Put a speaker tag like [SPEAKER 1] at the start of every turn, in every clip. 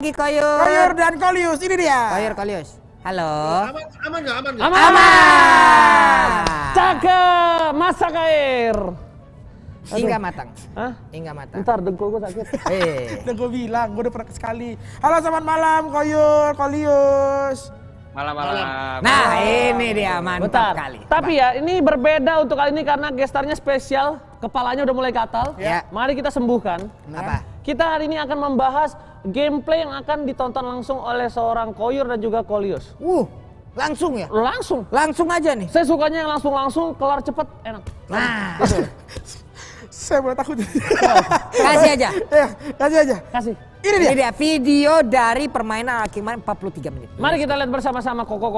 [SPEAKER 1] Ararki, Koyur.
[SPEAKER 2] Koyur dan Kolius, ini dia.
[SPEAKER 1] Koyur, Kolius. Halo.
[SPEAKER 3] Aman nggak?
[SPEAKER 1] Aman.
[SPEAKER 4] Cakep, masak air.
[SPEAKER 1] Hingga matang.
[SPEAKER 4] Hah?
[SPEAKER 1] Hingga matang.
[SPEAKER 4] Ntar dengkul gue sakit.
[SPEAKER 2] Udah gue bilang, gue udah pernah sekali. Halo, selamat malam Koyur, Kolius.
[SPEAKER 3] Malam.
[SPEAKER 1] Nah, ini dia mantap
[SPEAKER 4] Bentar.
[SPEAKER 1] kali.
[SPEAKER 4] Tapi ya, ini berbeda untuk kali ini karena gestarnya spesial. Kepalanya udah mulai gatal.
[SPEAKER 1] Ya.
[SPEAKER 4] Mari kita sembuhkan.
[SPEAKER 1] Apa?
[SPEAKER 4] Kita hari ini akan membahas gameplay yang akan ditonton langsung oleh seorang Koyur dan juga Kolius.
[SPEAKER 1] Langsung ya?
[SPEAKER 4] Langsung.
[SPEAKER 1] Langsung aja nih.
[SPEAKER 4] Saya sukanya yang langsung, kelar cepet, enak.
[SPEAKER 1] Nah,
[SPEAKER 2] Saya mulai takut.
[SPEAKER 1] kasih aja.
[SPEAKER 2] Ya, kasih aja.
[SPEAKER 4] Kasih.
[SPEAKER 2] Ini dia.
[SPEAKER 1] Ini dia video dari permainan Ararki kemarin 43 menit.
[SPEAKER 4] Mari kita lihat bersama-sama Koko.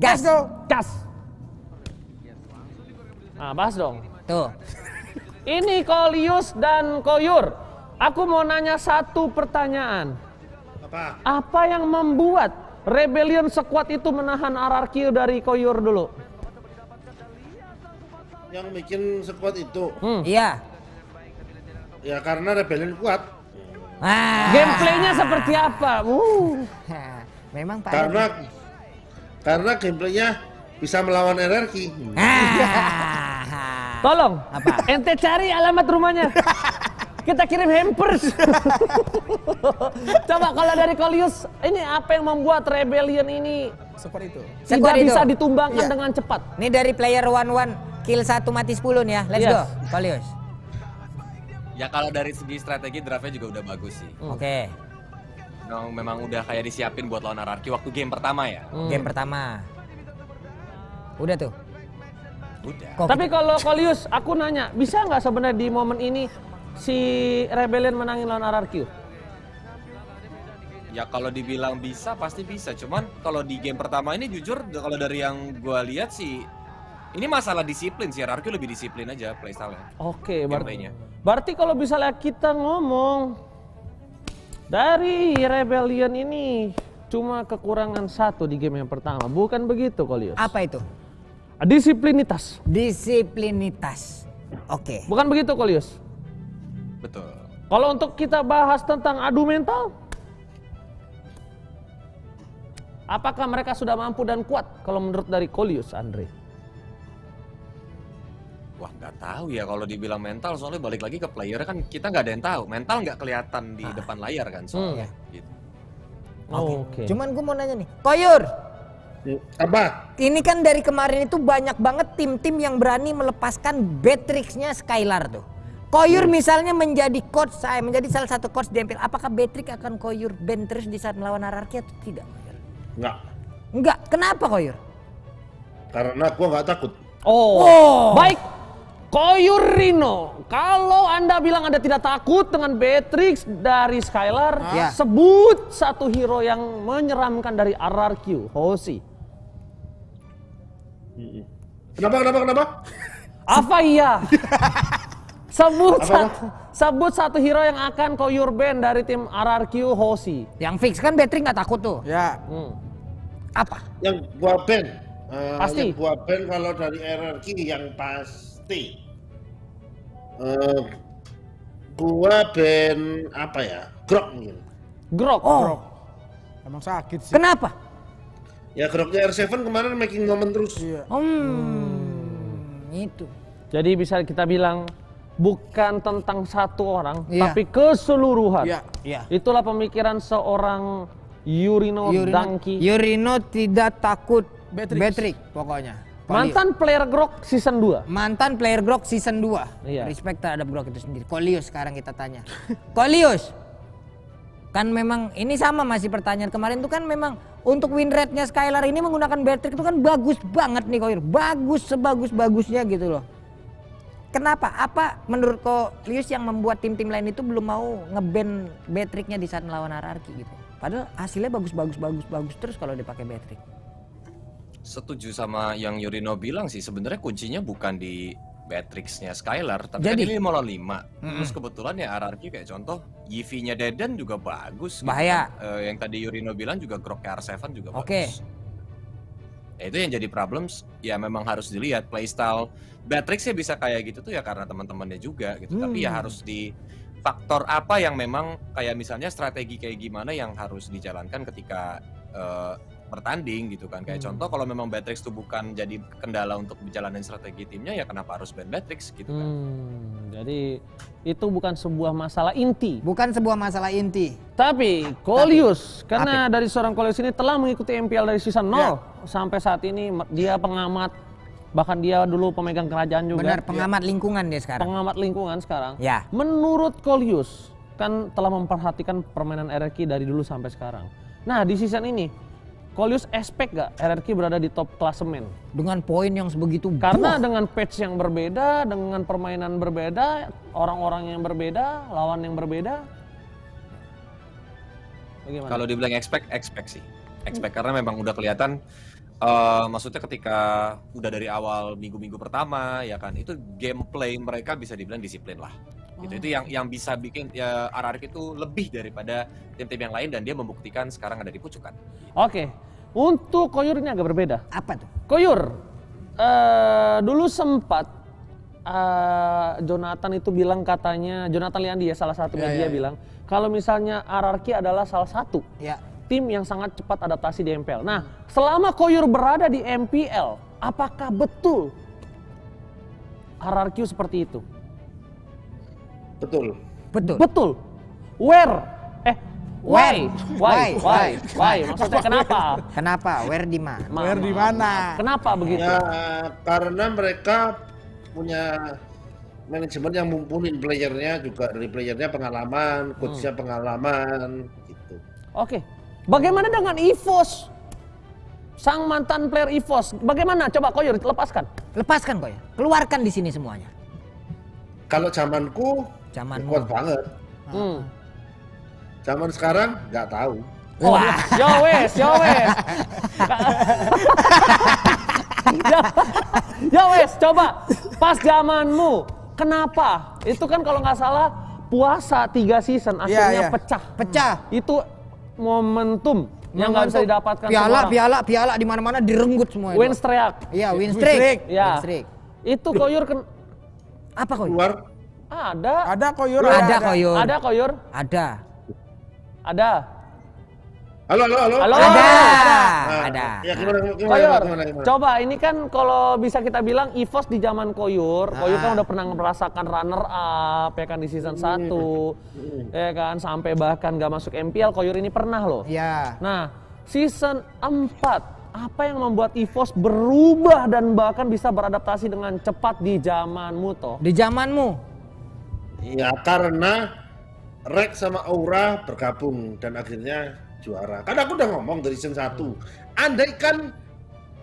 [SPEAKER 1] Gas.
[SPEAKER 2] Let's go.
[SPEAKER 4] Gas. Nah, bahas dong.
[SPEAKER 1] Tuh.
[SPEAKER 4] Ini Kolius dan Koyur. Aku mau nanya satu pertanyaan. Apa yang membuat Rebellion sekuat itu menahan Ararki dari Koyur dulu?
[SPEAKER 3] Yang bikin sekuat itu,
[SPEAKER 1] Iya.
[SPEAKER 3] ya karena Rebellion kuat.
[SPEAKER 4] Gameplaynya seperti apa?
[SPEAKER 1] Memang Pak.
[SPEAKER 3] Karena gameplaynya bisa melawan RRQ.
[SPEAKER 4] Tolong,
[SPEAKER 1] Apa?
[SPEAKER 4] ente cari alamat rumahnya. Kita kirim hampers. Coba kalau dari Kolius, ini apa yang membuat Rebellion ini
[SPEAKER 2] Seperti itu.
[SPEAKER 4] tidak
[SPEAKER 1] Sekuat itu.
[SPEAKER 4] bisa ditumbangkan
[SPEAKER 2] Iya.
[SPEAKER 4] dengan cepat?
[SPEAKER 1] Ini dari player 1-1 kill 1 mati 10 nih ya. Let's
[SPEAKER 4] Yes.
[SPEAKER 1] go. Kolius.
[SPEAKER 5] Ya kalau dari segi strategi draftnya juga udah bagus sih.
[SPEAKER 1] Oke.
[SPEAKER 5] Memang udah kayak disiapin buat lawan RRQ waktu game pertama ya.
[SPEAKER 1] Game pertama. Udah tuh.
[SPEAKER 5] Udah.
[SPEAKER 1] Kok
[SPEAKER 4] Tapi kalau Kolius, aku nanya, bisa nggak sebenarnya di momen ini si Rebellion menangin lawan RRQ?
[SPEAKER 5] Ya kalau dibilang bisa pasti bisa. Cuman kalau di game pertama ini jujur kalau dari yang gua lihat sih ini masalah disiplin sih. RRQ lebih disiplin aja playstyle-nya.
[SPEAKER 4] Oke,
[SPEAKER 5] Gameplaynya.
[SPEAKER 4] berarti kalau misalnya kita ngomong dari Rebellion ini cuma kekurangan satu di game yang pertama, bukan begitu Kolius?
[SPEAKER 1] apa itu?
[SPEAKER 4] Disiplinitas.
[SPEAKER 1] Disiplinitas. Oke.
[SPEAKER 4] Bukan begitu Kolius?
[SPEAKER 5] Betul.
[SPEAKER 4] Kalau untuk kita bahas tentang adu mental, apakah mereka sudah mampu dan kuat kalau menurut dari Kolius, Andre?
[SPEAKER 5] Wah nggak tahu ya kalau dibilang mental, soalnya balik lagi ke player kan kita nggak ada yang tahu. Mental nggak kelihatan di depan layar kan soalnya. Gitu.
[SPEAKER 4] Oke.
[SPEAKER 1] Cuman gue mau nanya nih. Koyur.
[SPEAKER 3] Apa?
[SPEAKER 1] Ini kan dari kemarin itu banyak banget tim-tim yang berani melepaskan Beatrix-nya Skylar tuh. Koyur misalnya menjadi coach saya, menjadi salah satu coach di MPL. Apakah Beatrix akan Koyur ban terus di saat melawan Ararki atau tidak?
[SPEAKER 3] Enggak.
[SPEAKER 1] Enggak. Kenapa Koyur?
[SPEAKER 3] Karena gua nggak takut.
[SPEAKER 4] Oh. Baik. Koyur Rino, kalau Anda bilang Anda tidak takut dengan Beatrix dari Skylar,
[SPEAKER 1] Ya.
[SPEAKER 4] sebut satu hero yang menyeramkan dari RRQ, Hoshi.
[SPEAKER 3] Kenapa?
[SPEAKER 4] Apa iya? Sebut satu hero yang akan Koyur ban dari tim RRQ, Hoshi.
[SPEAKER 1] Yang fix kan Beatrix nggak takut tuh.
[SPEAKER 2] Ya.
[SPEAKER 1] Apa?
[SPEAKER 3] Yang gua ban.
[SPEAKER 4] Pasti.
[SPEAKER 3] Yang gua ban kalau dari RRQ yang pasti. Gua ban apa ya? Grok mungkin.
[SPEAKER 4] Grok.
[SPEAKER 2] Emang sakit sih.
[SPEAKER 1] Kenapa?
[SPEAKER 3] Ya Groknya R7 kemarin making moment terus.
[SPEAKER 2] Iya.
[SPEAKER 1] Itu.
[SPEAKER 4] Jadi bisa kita bilang bukan tentang satu orang,
[SPEAKER 1] Iya.
[SPEAKER 4] tapi keseluruhan.
[SPEAKER 2] Iya.
[SPEAKER 4] Itulah pemikiran seorang Yurino Danki.
[SPEAKER 1] Yurino tidak takut
[SPEAKER 2] Beatrix.
[SPEAKER 1] Beatrix pokoknya.
[SPEAKER 4] Mantan player Grok season 2.
[SPEAKER 1] Mantan player Grok season 2.
[SPEAKER 4] Iya.
[SPEAKER 1] Respect terhadap Grok itu sendiri. Kolius sekarang kita tanya. Kolius. Kan memang ini sama masih pertanyaan kemarin tuh kan memang untuk win rate-nya Skylar ini menggunakan Beatrix itu kan bagus banget nih Koyur. Bagus sebagus-bagusnya gitu loh. Kenapa? Apa menurut Kolius yang membuat tim-tim lain itu belum mau nge-ban Beatrix-nya di saat melawan RRQ gitu? Padahal hasilnya bagus terus kalau dipakai Beatrix.
[SPEAKER 5] Setuju sama yang Yurino bilang sih, sebenarnya kuncinya bukan di Beatrix-nya Skylar, tapi
[SPEAKER 1] Jadi?
[SPEAKER 5] kan ini malah 5. Terus kebetulan ya RRQ kayak contoh, Yivi-nya Deden juga bagus.
[SPEAKER 1] Bahaya.
[SPEAKER 5] Gitu kan. Yang tadi Yurino bilang juga Grok R7 juga
[SPEAKER 1] Oke.
[SPEAKER 5] bagus. Ya itu yang jadi problems, ya memang harus dilihat playstyle Beatrix ya bisa kayak gitu tuh ya karena teman-temannya juga gitu. Tapi ya harus faktor apa yang memang kayak misalnya strategi kayak gimana yang harus dijalankan ketika bertanding gitu kan. Kayak contoh kalau memang Batrix itu bukan jadi kendala untuk menjalani strategi timnya, ya kenapa harus ban Batrix gitu kan.
[SPEAKER 4] Jadi itu bukan sebuah masalah inti.
[SPEAKER 1] Bukan sebuah masalah inti.
[SPEAKER 4] Tapi Coleus, karena dari seorang Coleus ini telah mengikuti MPL dari season 0 sampai saat ini, dia pengamat, bahkan dia dulu pemegang kerajaan juga.
[SPEAKER 1] Benar, pengamat lingkungan dia sekarang.
[SPEAKER 4] Pengamat lingkungan sekarang.
[SPEAKER 1] Ya.
[SPEAKER 4] Menurut Coleus, kan telah memperhatikan permainan RRQ dari dulu sampai sekarang. Nah, di season ini Coleus expect gak RRQ berada di top klasemen?
[SPEAKER 1] Dengan poin yang sebegitu.
[SPEAKER 4] Karena dengan patch yang berbeda, dengan permainan berbeda, orang-orang yang berbeda, lawan yang berbeda. Bagaimana?
[SPEAKER 5] Kalau dibilang expect sih. Expect karena memang udah kelihatan, maksudnya ketika udah dari awal minggu-minggu pertama ya kan, itu gameplay mereka bisa dibilang disiplin lah. Gitu. Itu yang bisa bikin ya RRQ itu lebih daripada tim-tim yang lain, dan dia membuktikan sekarang ada di pucukan.
[SPEAKER 4] Oke, untuk Koyur ini agak berbeda.
[SPEAKER 1] Apa tuh?
[SPEAKER 4] Koyur, dulu sempat Jonathan itu bilang, katanya Jonathan Liandi ya, salah satu media bilang kalau misalnya RRQ adalah salah satu tim yang sangat cepat adaptasi di MPL. Nah, selama Koyur berada di MPL, apakah betul RRQ seperti itu?
[SPEAKER 3] Betul.
[SPEAKER 4] Betul. Where? Why? Maksudnya kenapa?
[SPEAKER 1] Kenapa? Where di mana?
[SPEAKER 2] Where di mana?
[SPEAKER 4] Kenapa begitu?
[SPEAKER 3] Ya, karena mereka punya manajemen yang mumpuni, playernya juga, dari playernya pengalaman, coachnya pengalaman, gitu.
[SPEAKER 4] Oke. Bagaimana dengan EVOS? Sang mantan player EVOS, bagaimana? Coba Koyur lepaskan.
[SPEAKER 1] Lepaskan Koyur. Keluarkan di sini semuanya.
[SPEAKER 3] Kalau zamanku kuat banget. Zaman sekarang nggak tahu.
[SPEAKER 4] Wah, yo wes. Yo wes, coba pas zamanmu, kenapa? Itu kan kalau nggak salah puasa 3 season akhirnya pecah. Itu momentum yang nggak bisa didapatkan semua orang.
[SPEAKER 1] Piala di mana-mana direnggut semua.
[SPEAKER 4] Win streak.
[SPEAKER 1] Iya, win streak.
[SPEAKER 4] Ya. Itu Koyur
[SPEAKER 1] apa Koyur?
[SPEAKER 3] Keluar.
[SPEAKER 2] Ada Koyur.
[SPEAKER 4] Ada Koyur. Ada.
[SPEAKER 3] Halo.
[SPEAKER 1] Ada.
[SPEAKER 3] Ya, gimana?
[SPEAKER 4] Koyur, coba ini kan kalau bisa kita bilang EVOS di zaman Koyur kan udah pernah merasakan runner up ya kan di season 1. Ya kan, sampai bahkan gak masuk MPL, Koyur ini pernah loh.
[SPEAKER 1] Iya.
[SPEAKER 4] Nah, season 4, apa yang membuat EVOS berubah dan bahkan bisa beradaptasi dengan cepat di zamanmu toh?
[SPEAKER 1] Di zamanmu?
[SPEAKER 3] Ya, karena Rex sama Aura bergabung dan akhirnya juara. Kan aku udah ngomong dari season 1. Andai kan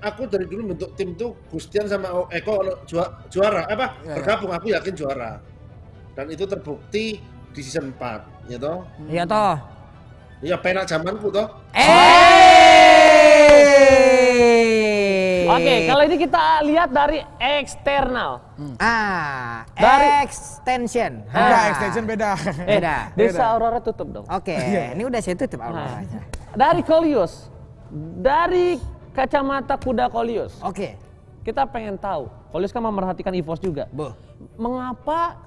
[SPEAKER 3] aku dari dulu bentuk tim tuh Gustian sama Eko juara bergabung, aku yakin juara. Dan itu terbukti di season 4, ya toh?
[SPEAKER 1] Iya toh.
[SPEAKER 3] Ya penak zamanku toh.
[SPEAKER 4] Oke, kalau ini kita lihat dari eksternal.
[SPEAKER 1] Extension.
[SPEAKER 2] Extension beda.
[SPEAKER 4] Desa Aurora tutup dong.
[SPEAKER 1] Oke, ini udah saya tutup Aurora.
[SPEAKER 4] Dari Coleus, dari kacamata kuda Coleus.
[SPEAKER 1] Oke.
[SPEAKER 4] Kita pengen tahu, Coleus kan memerhatikan EVOS juga. Mengapa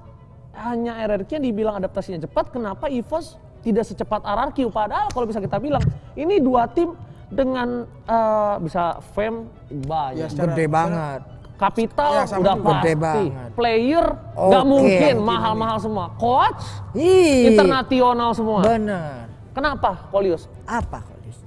[SPEAKER 4] hanya RRQ yang dibilang adaptasinya cepat, kenapa EVOS tidak secepat RRQ? Padahal kalau bisa kita bilang, ini dua tim dengan bisa fame banyak.
[SPEAKER 1] Gede banget.
[SPEAKER 4] Kapital udah
[SPEAKER 1] gede
[SPEAKER 4] pasti.
[SPEAKER 1] banget.
[SPEAKER 4] Player nggak mungkin, mahal-mahal semua. Coach internasional semua.
[SPEAKER 1] Bener.
[SPEAKER 4] Kenapa Coleus?
[SPEAKER 1] Apa Coleus?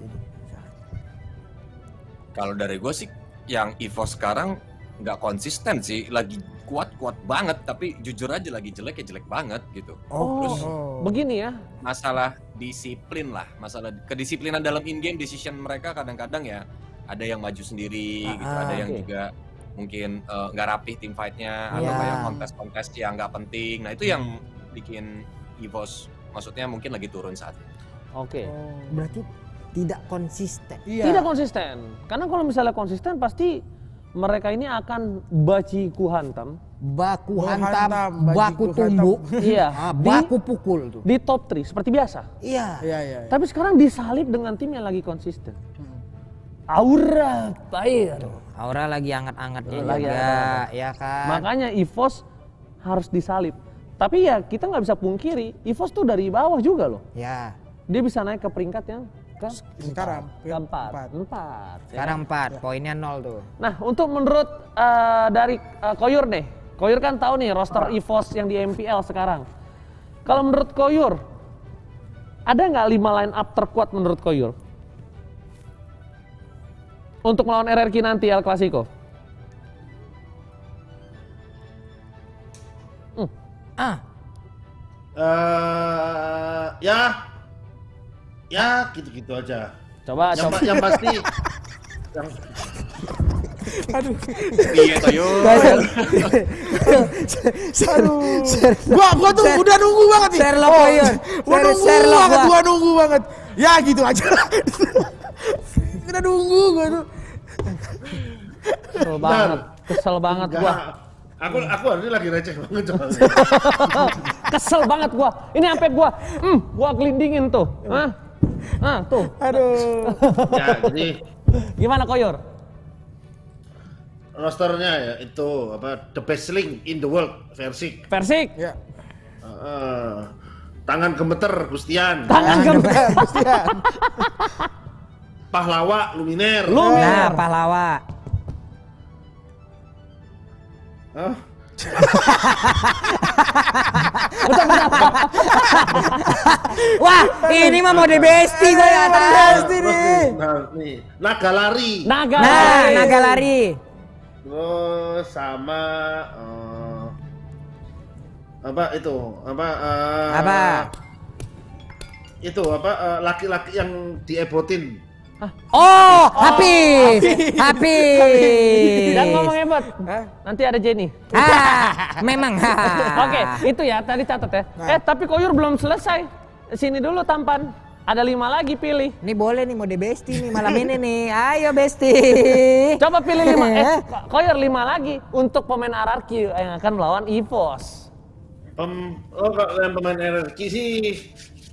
[SPEAKER 5] Kalau dari gue sih, yang EVOS sekarang nggak konsisten sih, lagi kuat banget, tapi jujur aja lagi jelek banget gitu. Terus
[SPEAKER 4] begini ya,
[SPEAKER 5] masalah disiplin lah, masalah kedisiplinan dalam in-game decision mereka kadang-kadang ya ada yang maju sendiri gitu, ada yang juga mungkin nggak rapih tim fight-nya, atau kayak kontes-kontes yang nggak penting. Nah itu yang bikin EVOS maksudnya mungkin lagi turun saat ini.
[SPEAKER 4] Oke.
[SPEAKER 1] Berarti tidak konsisten.
[SPEAKER 4] Tidak konsisten. Karena kalau misalnya konsisten pasti mereka ini akan baku hantam, baku
[SPEAKER 1] tumbuk, baku
[SPEAKER 4] di,
[SPEAKER 1] pukul tuh.
[SPEAKER 4] Di top 3 seperti biasa.
[SPEAKER 1] Iya.
[SPEAKER 4] Tapi sekarang disalip dengan tim yang lagi konsisten. Aura Fire.
[SPEAKER 1] Aura lagi anget-angetnya juga, ya kan.
[SPEAKER 4] Makanya EVOS harus disalip. Tapi ya kita nggak bisa pungkiri, EVOS tuh dari bawah juga loh.
[SPEAKER 1] Ya.
[SPEAKER 4] Dia bisa naik ke peringkat yang
[SPEAKER 2] Sekarang
[SPEAKER 4] keempat.
[SPEAKER 1] Sekarang 4, poinnya 0 tuh.
[SPEAKER 4] Nah, untuk menurut dari Koyur nih, Koyur kan tahu nih roster EVOS yang di MPL sekarang. Kalau menurut Koyur, ada nggak 5 line up terkuat menurut Koyur? Untuk melawan RRQ nanti El Clasico?
[SPEAKER 3] Ya gitu-gitu aja.
[SPEAKER 4] Coba.
[SPEAKER 3] Yang pasti yang
[SPEAKER 2] Aduh.
[SPEAKER 5] Iya Koyur.
[SPEAKER 2] Aduh. Gua tuh udah nunggu banget nih.
[SPEAKER 1] Sherlock Koyur.
[SPEAKER 2] Gua nunggu banget. Ya gitu aja. Udah nunggu gua tuh.
[SPEAKER 4] Kesel banget gua.
[SPEAKER 3] Aku hari ini lagi receh banget soalnya.
[SPEAKER 4] Kesel banget gua. Ini sampai gua gelindingin tuh. Tuh.
[SPEAKER 2] Aduh.
[SPEAKER 3] Ya, jadi
[SPEAKER 4] Gimana Koyur?
[SPEAKER 3] rosternya ya itu the best link in the world Versik.
[SPEAKER 2] Ya.
[SPEAKER 3] Tangan gemeter Gustian.
[SPEAKER 2] Gustian.
[SPEAKER 3] Pahlawa Luminer.
[SPEAKER 1] Nah, pahlawa. Wah, ini mah mode besti gue ya, besti nih.
[SPEAKER 3] Nih, naga lari.
[SPEAKER 1] Naga lari.
[SPEAKER 3] Terus sama laki-laki yang diebotin.
[SPEAKER 1] Oh, Hafiz.
[SPEAKER 4] Dan ngomong hebat. Nanti ada Jenny.
[SPEAKER 1] Memang.
[SPEAKER 4] Oke, itu ya tadi catat ya. Tapi Koyur belum selesai. Sini dulu tampan. Ada 5 lagi pilih.
[SPEAKER 1] Ini boleh nih mode besti nih malam ini nih. Ayo besti.
[SPEAKER 4] Coba pilih 5. Koyur 5 lagi untuk pemain RRQ yang akan melawan EVOS.
[SPEAKER 3] Kalau yang pemain RRQ sih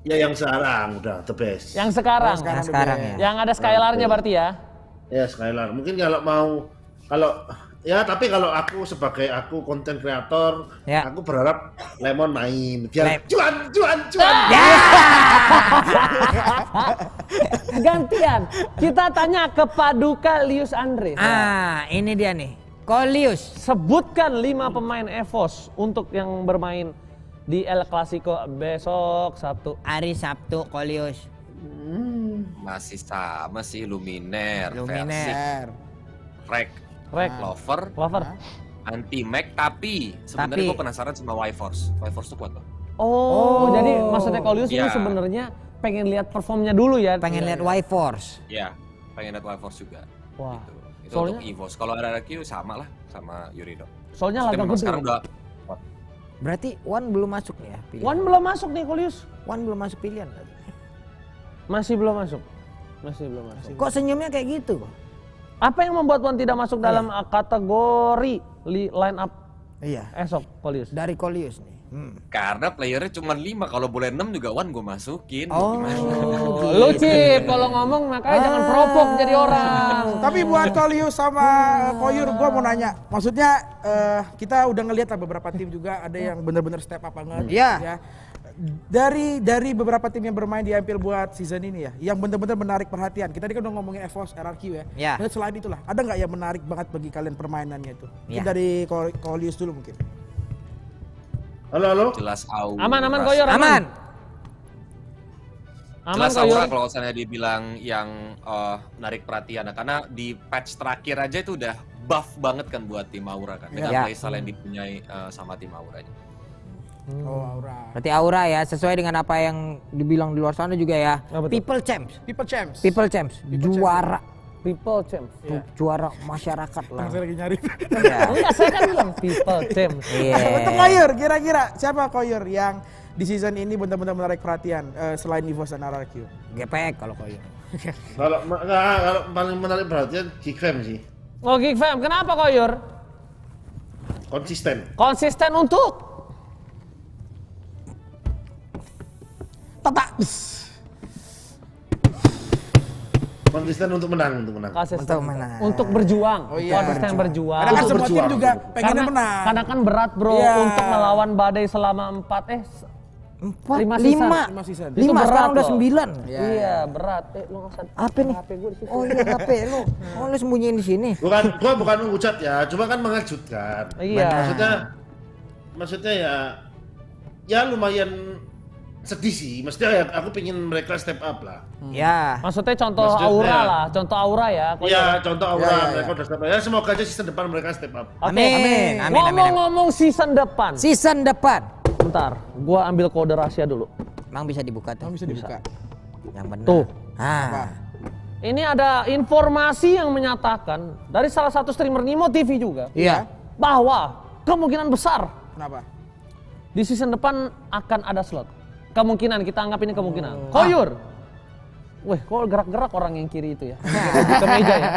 [SPEAKER 3] ya yang sekarang udah the best.
[SPEAKER 4] Yang sekarang.
[SPEAKER 1] Ya.
[SPEAKER 4] Yang ada Skylar-nya berarti ya.
[SPEAKER 3] Ya Skylar. Mungkin tapi kalau aku sebagai konten kreator, aku berharap Lemon main biar cuan.
[SPEAKER 4] Gantian. Kita tanya ke Paduka Lius Andre.
[SPEAKER 1] Ini dia nih. Kolius.
[SPEAKER 4] Sebutkan 5 pemain EVOS untuk yang bermain di El Clasico besok Sabtu.
[SPEAKER 1] Hari Sabtu Kolius.
[SPEAKER 5] Masih sama sih Luminer. Versik, Rek, Lover, Anti-Mag, tapi sebenarnya gue penasaran sama Y-Force. Y-Force tuh kuat loh.
[SPEAKER 4] Oh, jadi maksudnya Kolius ini sebenarnya pengen lihat performnya dulu ya?
[SPEAKER 1] Pengen lihat Y-Force.
[SPEAKER 5] Iya, pengen lihat Y-Force juga.
[SPEAKER 4] Wah.
[SPEAKER 5] Gitu. Itu soalnya, untuk EVOS. Kalau RRQ sama lah sama Yurido.
[SPEAKER 4] Soalnya laga gede.
[SPEAKER 5] Sekarang udah.
[SPEAKER 1] Berarti One belum masuk nih ya? Pilihan.
[SPEAKER 4] One belum masuk nih Kolius.
[SPEAKER 1] One belum masuk pilihan.
[SPEAKER 4] Masih belum masuk. Kok
[SPEAKER 1] senyumnya kayak gitu?
[SPEAKER 4] Apa yang membuat One tidak masuk dalam kategori line up esok Kolius?
[SPEAKER 1] Dari Kolius nih.
[SPEAKER 5] Karena playernya cuma 5, kalau boleh 6 juga One gue masukin.
[SPEAKER 4] Lu Cip, kalau ngomong makanya jangan propok jadi orang.
[SPEAKER 2] Tapi buat Kolius sama Koyur, gue mau nanya. Maksudnya kita udah ngeliat beberapa tim juga ada yang bener-bener step up banget. Ya. Dari beberapa tim yang bermain di MPL buat season ini ya, yang bener-bener menarik perhatian. Kita tadi kan udah ngomongin EVOS, RRQ ya. Dan selain itulah, ada nggak yang menarik banget bagi kalian permainannya itu? Mungkin dari Kolius dulu mungkin.
[SPEAKER 3] Halo.
[SPEAKER 5] Jelas Aura.
[SPEAKER 4] Aman Koyur, aman.
[SPEAKER 5] Jelas Aura kalau misalnya dibilang yang menarik perhatian, karena di patch terakhir aja itu udah buff banget kan buat tim Aura kan. Dengan playstyle yang dipunyai sama tim Auranya.
[SPEAKER 2] Aura.
[SPEAKER 1] Berarti Aura ya, sesuai dengan apa yang dibilang di luar sana juga ya. People Champs. Juara.
[SPEAKER 4] People Champs.
[SPEAKER 1] Juara masyarakat lah.
[SPEAKER 2] Saya lagi nyari.
[SPEAKER 4] Enggak, saya kan bilang People Champs.
[SPEAKER 2] Untuk Koyur, kira-kira siapa Koyur yang di season ini benar-benar menarik perhatian selain EVOS dan RRQ?
[SPEAKER 1] GPX kalau Koyur.
[SPEAKER 3] Kalau paling menarik perhatian Geekfam sih.
[SPEAKER 4] Oh Geekfam, kenapa Koyur? Konsisten untuk?
[SPEAKER 3] Konsisten untuk menang.
[SPEAKER 4] Untuk berjuang.
[SPEAKER 2] Oh, iya.
[SPEAKER 4] Konsisten berjuang.
[SPEAKER 2] Karena kan
[SPEAKER 3] Untuk
[SPEAKER 2] semua tim
[SPEAKER 3] berjuang.
[SPEAKER 2] juga pengennya
[SPEAKER 4] Karena-
[SPEAKER 2] menang.
[SPEAKER 4] Karena kan berat bro
[SPEAKER 2] Iya.
[SPEAKER 4] untuk melawan badai selama 5
[SPEAKER 2] Lima season.
[SPEAKER 4] Itu berat
[SPEAKER 1] sekarang udah
[SPEAKER 4] loh.
[SPEAKER 1] 9.
[SPEAKER 4] Iya berat. Lu nggak usah.
[SPEAKER 1] Apa nih?
[SPEAKER 4] HP gue di situ.
[SPEAKER 1] Oh iya HP lu. Oh lu sembunyiin di sini.
[SPEAKER 3] Gua bukan menghujat ya, cuma kan mengejutkan.
[SPEAKER 4] Iya.
[SPEAKER 3] Maksudnya ya lumayan sedih sih. Maksudnya ya aku pingin mereka step up lah.
[SPEAKER 1] Ya.
[SPEAKER 4] Maksudnya contoh
[SPEAKER 3] Maksudnya-
[SPEAKER 4] aura lah, contoh aura ya.
[SPEAKER 3] Iya, contoh aura
[SPEAKER 2] Ya.
[SPEAKER 3] mereka udah step up. Ya semoga aja season depan mereka step up.
[SPEAKER 4] Oke.
[SPEAKER 1] Amin.
[SPEAKER 4] Ngomong-ngomong season depan.
[SPEAKER 1] Season depan.
[SPEAKER 4] Bentar, gua ambil kode rahasia dulu.
[SPEAKER 1] Emang bisa dibuka tuh.
[SPEAKER 2] Kamu bisa dibuka.
[SPEAKER 1] Yang benar.
[SPEAKER 4] Tuh.
[SPEAKER 1] Ah.
[SPEAKER 4] Ini ada informasi yang menyatakan dari salah satu streamer Nimo TV juga
[SPEAKER 1] Iya.
[SPEAKER 4] bahwa kemungkinan besar
[SPEAKER 2] Kenapa?
[SPEAKER 4] di season depan akan ada slot. Kemungkinan, kita anggap ini kemungkinan. Koyur. Wih, kok gerak-gerak orang yang kiri itu ya? Kemeja ya?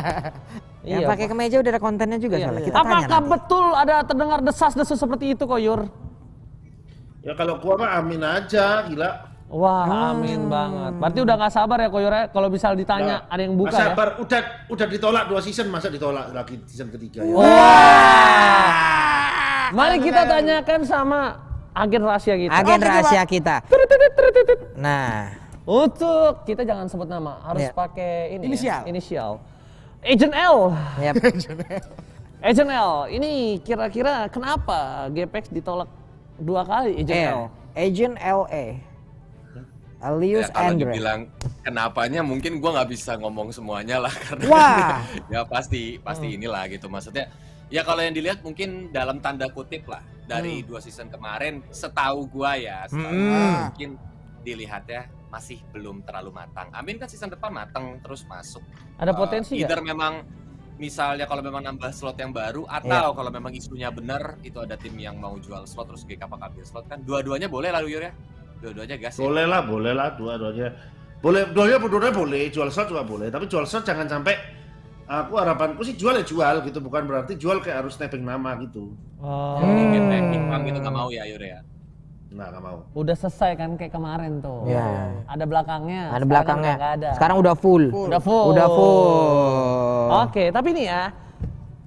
[SPEAKER 1] Yang
[SPEAKER 4] Iya,
[SPEAKER 1] pakai
[SPEAKER 4] Pak.
[SPEAKER 1] kemeja udah ada kontennya juga
[SPEAKER 4] Iya,
[SPEAKER 1] soalnya.
[SPEAKER 4] iya.
[SPEAKER 1] Kita tanya
[SPEAKER 4] Apakah
[SPEAKER 1] nanti.
[SPEAKER 4] betul ada terdengar desas-desus seperti itu, Koyur?
[SPEAKER 3] Ya kalau gua mah amin aja, gila.
[SPEAKER 4] Wah, amin banget. Berarti udah nggak sabar ya Koyur ya? Kalau bisa ditanya, ada yang buka
[SPEAKER 3] Masa
[SPEAKER 4] ya?
[SPEAKER 3] udah ditolak 2 season, masa ditolak lagi season ketiga ya?
[SPEAKER 4] Mari kita tanyakan sama agen rahasia kita.
[SPEAKER 1] Agen
[SPEAKER 2] Oke,
[SPEAKER 1] rahasia kita. Nah,
[SPEAKER 4] Untuk kita jangan sebut nama, harus
[SPEAKER 1] Iya.
[SPEAKER 4] pakai ini
[SPEAKER 2] Inisial.
[SPEAKER 4] ya, inisial. Agent L.
[SPEAKER 1] yap.
[SPEAKER 4] Agent L, ini kira-kira kenapa GPX ditolak 2 kali Agent L?
[SPEAKER 1] Agent LA. Alius
[SPEAKER 5] Ya, kalau
[SPEAKER 1] Andre.
[SPEAKER 5] dibilang kenapanya mungkin gua nggak bisa ngomong semuanya lah karena
[SPEAKER 1] Wah.
[SPEAKER 5] ya pasti inilah gitu maksudnya. Ya kalau yang dilihat mungkin dalam tanda kutip lah dari 2 season kemarin setahu gua ya mungkin dilihatnya masih belum terlalu matang. Amin kan season depan matang terus masuk.
[SPEAKER 4] Ada potensi nggak?
[SPEAKER 5] Either memang misalnya kalau memang nambah slot yang baru atau kalau memang isunya benar itu ada tim yang mau jual slot terus GKP ambil slot kan dua-duanya boleh lah Yur ya. Dua-duanya gas ya.
[SPEAKER 3] Boleh lah, dua-duanya. Dua-duanya boleh, jual slot juga boleh. Tapi jual slot jangan sampai, aku harapanku sih jual ya jual gitu. Bukan berarti jual kayak harus snapping nama gitu.
[SPEAKER 4] Oh.
[SPEAKER 5] Yang gitu nggak mau ya Yur ya.
[SPEAKER 3] Nah, nggak mau.
[SPEAKER 4] Udah selesai kan kayak kemarin tuh.
[SPEAKER 1] Iya.
[SPEAKER 4] Ada belakangnya.
[SPEAKER 1] Ada
[SPEAKER 4] sekarang
[SPEAKER 1] belakangnya.
[SPEAKER 4] udah nggak ada.
[SPEAKER 1] Sekarang udah full.
[SPEAKER 4] Udah full.
[SPEAKER 1] Udah full.
[SPEAKER 4] Oke, tapi nih ya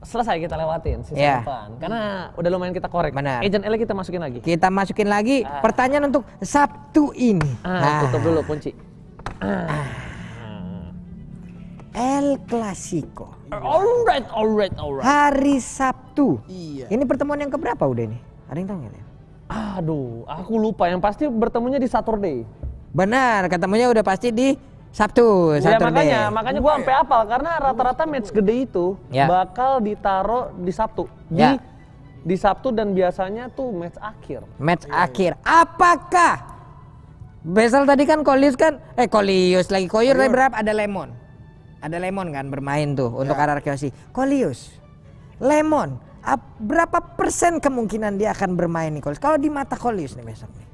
[SPEAKER 4] selesai kita lewatin season
[SPEAKER 1] Iya.
[SPEAKER 4] depan. Karena udah lumayan kita korek.
[SPEAKER 1] Benar.
[SPEAKER 4] Agent L kita masukin lagi.
[SPEAKER 1] Kita masukin lagi pertanyaan untuk Sabtu ini.
[SPEAKER 4] Tutup dulu kunci.
[SPEAKER 1] El Clasico.
[SPEAKER 4] Alright.
[SPEAKER 1] Hari Sabtu.
[SPEAKER 2] Iya.
[SPEAKER 1] Ini pertemuan yang keberapa udah ini? Ada yang tahu nggak?
[SPEAKER 4] Aduh, aku lupa. Yang pasti bertemunya di Saturday.
[SPEAKER 1] Benar, ketemunya udah pasti di Sabtu.
[SPEAKER 4] Ya
[SPEAKER 1] Saturday.
[SPEAKER 4] makanya gua sampai hafal karena rata-rata match gede itu
[SPEAKER 1] Ya.
[SPEAKER 4] bakal ditaruh di Sabtu.
[SPEAKER 1] Ya.
[SPEAKER 4] Di Sabtu dan biasanya tuh match akhir.
[SPEAKER 1] Match akhir. Apakah Besal tadi kan Kolius lagi Koyur tadi berapa? Ada Lemon. Ada Lemon kan bermain tuh untuk RRQ. Kolius. Lemon. Berapa persen kemungkinan dia akan bermain nih Kolius? Kalau di mata Kolius nih besok nih.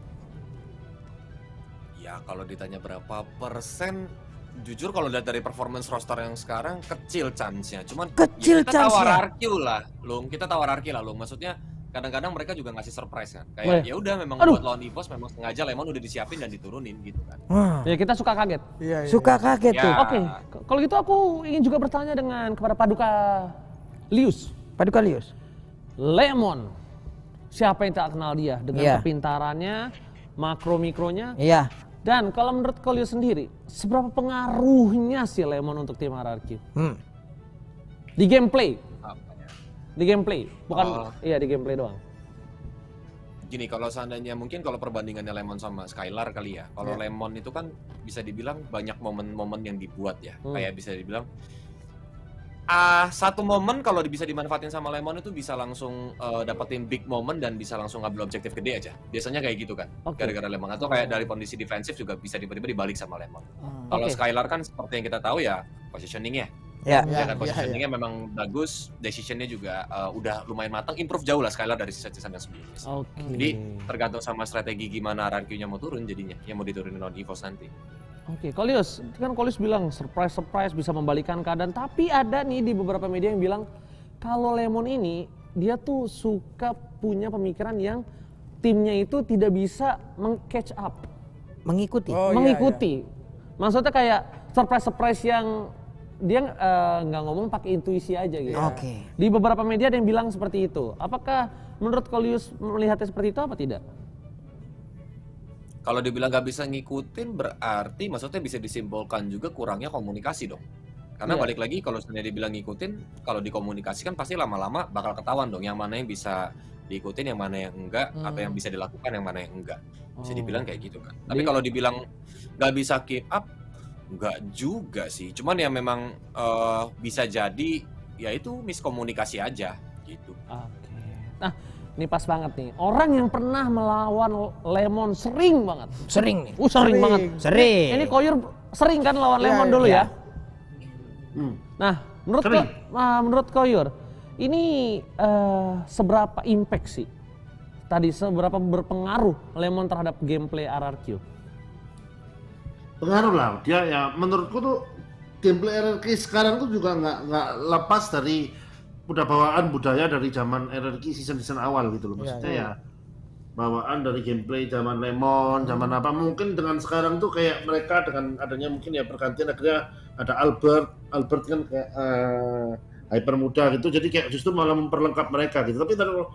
[SPEAKER 5] Ya kalau ditanya berapa persen, jujur kalau lihat dari performance roster yang sekarang kecil chance-nya. Cuman
[SPEAKER 1] Kecil
[SPEAKER 5] kita tawar
[SPEAKER 1] chance-nya.
[SPEAKER 5] RQ lah, Lung. Kita tawar RQ lah, Lung. Maksudnya kadang-kadang mereka juga ngasih surprise kan. Kayak ya udah memang buat lawan EVOS memang sengaja Lemon udah disiapin dan diturunin gitu kan.
[SPEAKER 1] Wah,
[SPEAKER 4] Ya kita suka kaget.
[SPEAKER 2] Iya.
[SPEAKER 1] suka kaget
[SPEAKER 5] Ya.
[SPEAKER 1] tuh.
[SPEAKER 4] Oke, kalau gitu aku ingin juga bertanya kepada Paduka Lius.
[SPEAKER 1] Paduka Lius.
[SPEAKER 4] Lemon. Siapa yang tak kenal dia dengan
[SPEAKER 1] Iya.
[SPEAKER 4] kepintarannya, makro-mikronya.
[SPEAKER 1] Iya.
[SPEAKER 4] Dan kalau menurut Kolius sendiri, seberapa pengaruhnya si Lemon untuk tim RRQ? Di gameplay.
[SPEAKER 5] Apanya?
[SPEAKER 4] Di gameplay, bukan
[SPEAKER 5] Oh.
[SPEAKER 4] di gameplay doang.
[SPEAKER 5] Gini, kalau seandainya mungkin kalau perbandingannya Lemon sama Skylar kali ya. Kalau Lemon itu kan bisa dibilang banyak momen-momen yang dibuat ya. Kayak bisa dibilang satu momen kalau bisa dimanfaatin sama Lemon itu bisa langsung dapetin big moment dan bisa langsung ngambil objektif gede aja. Biasanya kayak gitu kan.
[SPEAKER 4] Oke.
[SPEAKER 5] Gara-gara Lemon atau kayak dari kondisi defensif juga bisa tiba-tiba dibalik sama Lemon. Kalau
[SPEAKER 4] Oke.
[SPEAKER 5] Skylar kan seperti yang kita tahu ya positioningnya.
[SPEAKER 1] Ya.
[SPEAKER 5] Ya kan positioningnya memang bagus, decisionnya juga udah lumayan matang, improve jauh lah Skylar dari season yang sebelumnya.
[SPEAKER 4] Oke.
[SPEAKER 5] Jadi tergantung sama strategi gimana RRQ-nya mau turun jadinya, yang mau diturunin on EVOS nanti.
[SPEAKER 4] Oke, Kolius, kan Kolius bilang surprise bisa membalikan keadaan, tapi ada nih di beberapa media yang bilang kalau Lemon ini dia tuh suka punya pemikiran yang timnya itu tidak bisa meng-catch up,
[SPEAKER 1] Mengikuti.
[SPEAKER 2] Oh,
[SPEAKER 4] mengikuti. Maksudnya kayak surprise yang dia nggak ngomong pakai intuisi aja gitu.
[SPEAKER 1] Oke.
[SPEAKER 4] Di beberapa media ada yang bilang seperti itu. Apakah menurut Kolius melihatnya seperti itu apa tidak?
[SPEAKER 5] Kalau dibilang nggak bisa ngikutin berarti maksudnya bisa disimpulkan juga kurangnya komunikasi dong. Karena
[SPEAKER 4] Iya.
[SPEAKER 5] balik lagi kalau sebenarnya dibilang ngikutin, kalau dikomunikasikan pasti lama-lama bakal ketahuan dong yang mana yang bisa diikutin, yang mana yang enggak, atau yang bisa dilakukan, yang mana yang enggak. Bisa dibilang kayak gitu kan. Tapi kalau dibilang nggak bisa keep up, nggak juga sih. Cuman ya memang bisa jadi ya itu miskomunikasi aja gitu.
[SPEAKER 4] Oke. Nah, ini pas banget nih. Orang yang pernah melawan Lemon sering banget.
[SPEAKER 1] Sering nih.
[SPEAKER 4] Sering banget.
[SPEAKER 1] Sering.
[SPEAKER 4] Ini Koyur sering kan lawan Lemon dulu ya? Nah, menurut Koyur, ini seberapa impact sih? Tadi seberapa berpengaruh Lemon terhadap gameplay RRQ?
[SPEAKER 3] Pengaruh lah, dia ya menurutku tuh gameplay RRQ sekarang tuh juga nggak lepas dari udah bawaan budaya dari zaman RRQ season awal gitu loh. Maksudnya ya bawaan dari gameplay zaman Lemon, zaman apa, mungkin dengan sekarang tuh kayak mereka dengan adanya mungkin ya pergantian akhirnya ada Albert kan kayak hyper muda gitu, jadi kayak justru malah memperlengkap mereka gitu. Tapi kalau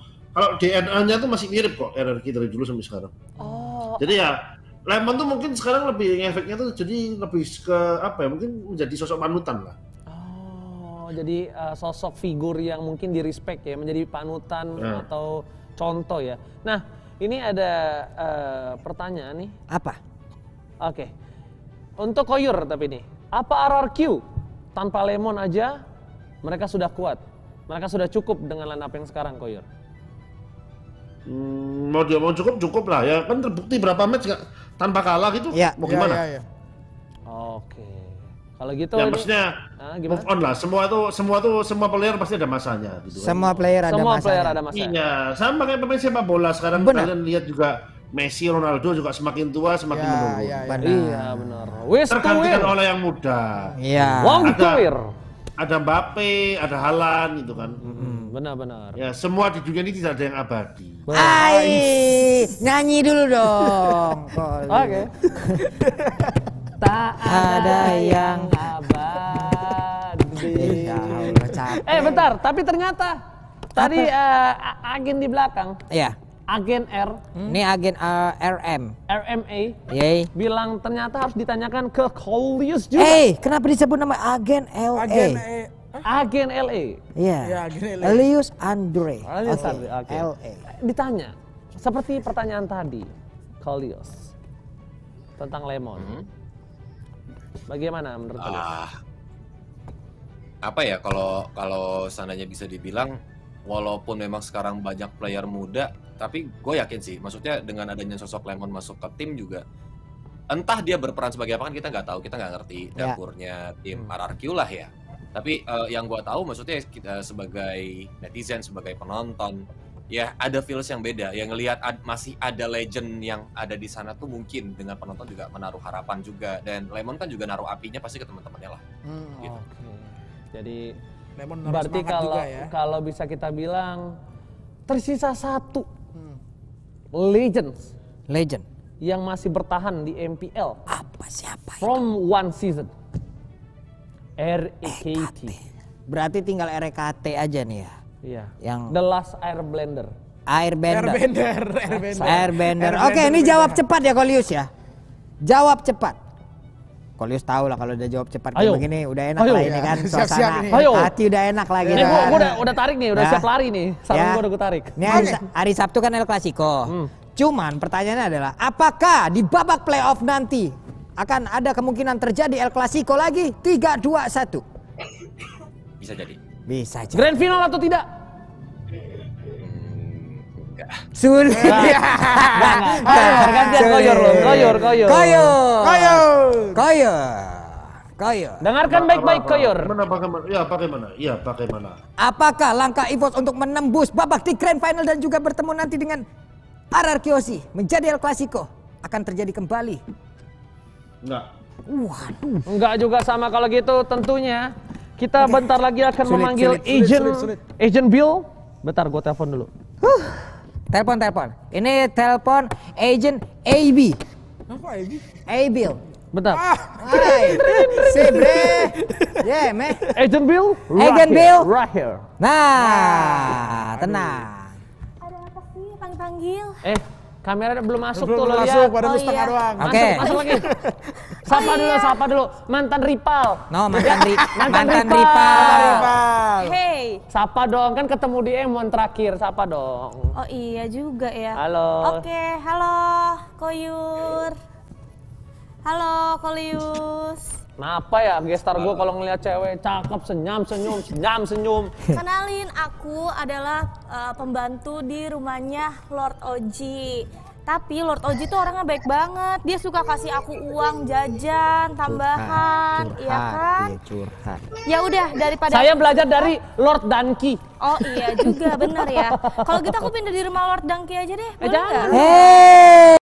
[SPEAKER 3] DNA-nya tuh masih mirip kok RRQ dari dulu sampai sekarang. Jadi ya Lemon tuh mungkin sekarang lebih efeknya tuh jadi lebih ke apa ya, mungkin menjadi sosok panutan lah.
[SPEAKER 4] Oh, jadi sosok figur yang mungkin di respect ya, menjadi panutan atau contoh ya. Nah, ini ada pertanyaan nih.
[SPEAKER 1] Apa?
[SPEAKER 4] Oke. Untuk Koyur tapi nih, apa RRQ tanpa Lemon aja mereka sudah kuat? Mereka sudah cukup dengan line up yang sekarang, Koyur?
[SPEAKER 3] Mau cukup lah ya, kan terbukti berapa match nggak tanpa kalah gitu.
[SPEAKER 1] Ya.
[SPEAKER 3] Mau gimana?
[SPEAKER 2] Ya.
[SPEAKER 4] Oke. Kalau gitu
[SPEAKER 3] Ya
[SPEAKER 4] ini,
[SPEAKER 3] maksudnya
[SPEAKER 4] gimana?
[SPEAKER 3] move on lah. Semua player pasti ada masanya gitu kan.
[SPEAKER 1] Semua player ada
[SPEAKER 4] Semua
[SPEAKER 1] masanya.
[SPEAKER 4] player ada masa.
[SPEAKER 3] Iya, sama kayak pemain sepak bola sekarang.
[SPEAKER 1] Benar.
[SPEAKER 3] Kalian lihat juga Messi, Ronaldo juga semakin tua semakin menurun.
[SPEAKER 1] Benar.
[SPEAKER 4] Iya, benar. Wish to
[SPEAKER 3] Tergantikan
[SPEAKER 4] win.
[SPEAKER 3] oleh yang muda.
[SPEAKER 1] Iya.
[SPEAKER 4] Long to
[SPEAKER 3] Ada-
[SPEAKER 4] win.
[SPEAKER 3] Ada Mbappe, ada Haaland gitu kan.
[SPEAKER 4] Benar-benar.
[SPEAKER 3] Ya, semua di dunia ini tidak ada yang abadi.
[SPEAKER 1] Ai, nyanyi dulu dong.
[SPEAKER 4] Oke. Tak ada yang abadi.
[SPEAKER 1] Ya Allah, capek.
[SPEAKER 4] Bentar, tapi ternyata tadi agen di belakang,
[SPEAKER 1] Iya.
[SPEAKER 4] agen R,
[SPEAKER 1] Ini agen RM.
[SPEAKER 4] RMA,
[SPEAKER 1] Yeay.
[SPEAKER 4] bilang ternyata harus ditanyakan ke Kolius juga.
[SPEAKER 1] Kenapa disebut nama agen LA?
[SPEAKER 4] Agen LA.
[SPEAKER 1] Iya.
[SPEAKER 2] Ya, agen LA.
[SPEAKER 1] Elius Andre.
[SPEAKER 4] Elius
[SPEAKER 1] Oke.
[SPEAKER 4] Andre, oke.
[SPEAKER 1] LA.
[SPEAKER 4] Ditanya, seperti pertanyaan tadi, Kolius, tentang Lemon. Bagaimana menurut kalian?
[SPEAKER 5] Apa ya kalau seandainya bisa dibilang walaupun memang sekarang banyak player muda, tapi gue yakin sih, maksudnya dengan adanya sosok Lemon masuk ke tim juga, entah dia berperan sebagai apa kan kita nggak tahu, kita nggak ngerti dapurnya tim RRQ lah ya. Tapi yang gue tahu maksudnya kita sebagai netizen, sebagai penonton, ya ada feels yang beda. Yang ngelihat masih ada legend yang ada di sana tuh mungkin dengan penonton juga menaruh harapan juga. Dan Lemon kan juga naruh apinya pasti ke teman-temannya lah. Gitu.
[SPEAKER 4] Oke. Jadi
[SPEAKER 2] Lemon
[SPEAKER 4] berarti
[SPEAKER 2] semangat juga ya.
[SPEAKER 4] kalau bisa kita bilang tersisa satu legends
[SPEAKER 1] Legend.
[SPEAKER 4] yang masih bertahan di MPL
[SPEAKER 1] Apa siapa?
[SPEAKER 4] from one season. REKT.
[SPEAKER 1] Berarti tinggal RKT aja nih ya.
[SPEAKER 4] Iya.
[SPEAKER 1] Yang
[SPEAKER 4] The Last Airbender.
[SPEAKER 1] Airbender.
[SPEAKER 2] Airbender.
[SPEAKER 1] Airbender. Oke, ini jawab cepat ya Kolius ya. Jawab cepat. Kolius tahu lah kalau udah jawab cepat kayak
[SPEAKER 4] Ayo.
[SPEAKER 1] begini udah enak
[SPEAKER 4] Ayo.
[SPEAKER 1] lah ini kan
[SPEAKER 2] Siap-siap
[SPEAKER 1] suasana.
[SPEAKER 2] ini.
[SPEAKER 4] Ayo.
[SPEAKER 1] Hati udah enak lagi.
[SPEAKER 4] Ini
[SPEAKER 1] kan.
[SPEAKER 4] gua udah tarik nih, udah
[SPEAKER 1] Ya.
[SPEAKER 4] siap lari nih. Sarung
[SPEAKER 1] Ya.
[SPEAKER 4] gua udah gua tarik.
[SPEAKER 1] Ini hari Sabtu kan El Clasico. Cuman pertanyaannya adalah apakah di babak playoff nanti akan ada kemungkinan terjadi El Clasico lagi? 3, 2, 1.
[SPEAKER 5] Bisa jadi.
[SPEAKER 1] Bisa aja.
[SPEAKER 4] Grand final atau tidak?
[SPEAKER 5] Enggak.
[SPEAKER 1] Sulit.
[SPEAKER 4] Pergantian Koyor loh.
[SPEAKER 1] Koyor.
[SPEAKER 4] Dengarkan baik-baik Koyor.
[SPEAKER 3] Bagaimana?
[SPEAKER 1] Apakah langkah EVOS untuk menembus babak di Grand Final dan juga bertemu nanti dengan RRQ Aussie menjadi El Clasico akan terjadi kembali?
[SPEAKER 3] Enggak.
[SPEAKER 1] Waduh.
[SPEAKER 4] Enggak juga sama kalau gitu tentunya. Kita bentar lagi akan
[SPEAKER 1] Sulit,
[SPEAKER 4] memanggil
[SPEAKER 2] sulit.
[SPEAKER 4] Agent Bill. Bentar gua telepon dulu.
[SPEAKER 1] Telepon. Ini telepon Agent AB.
[SPEAKER 2] Apa ini?
[SPEAKER 1] Abil.
[SPEAKER 4] Bentar.
[SPEAKER 1] Hai. Si bre. Yeah, man.
[SPEAKER 4] Agent Bill.
[SPEAKER 1] Agent Bill.
[SPEAKER 4] Right here.
[SPEAKER 1] Nah, tenang.
[SPEAKER 6] Ada apa sih panggil-panggil?
[SPEAKER 4] Kamera belum masuk
[SPEAKER 2] Belum
[SPEAKER 4] tuh lo
[SPEAKER 2] masuk,
[SPEAKER 4] lihat.
[SPEAKER 2] baru setengah doang.
[SPEAKER 1] Oke.
[SPEAKER 4] Masuk lagi. Sapa dulu. Mantan Ripal.
[SPEAKER 1] No, mantan
[SPEAKER 4] Ripal.
[SPEAKER 1] Ripal.
[SPEAKER 6] Hey.
[SPEAKER 4] Sapa dong, kan ketemu di Emon terakhir. Sapa dong.
[SPEAKER 6] Oh iya juga ya.
[SPEAKER 4] Halo.
[SPEAKER 6] Oke, halo Koyur. Halo Kolius.
[SPEAKER 4] Kenapa ya gestar gue kalau ngeliat cewek cakep senyum.
[SPEAKER 6] Kenalin, aku adalah pembantu di rumahnya Lord Oji. Tapi Lord Oji tuh orangnya baik banget. Dia suka kasih aku uang jajan, tambahan, iya kan?
[SPEAKER 1] Iya, curhat.
[SPEAKER 6] Ya udah daripada
[SPEAKER 4] Saya belajar dari Lord Danki.
[SPEAKER 6] Oh iya juga benar ya. Kalau gitu aku pindah di rumah Lord Danki aja deh. Boleh
[SPEAKER 4] jangan.
[SPEAKER 6] nggak?
[SPEAKER 1] Hey.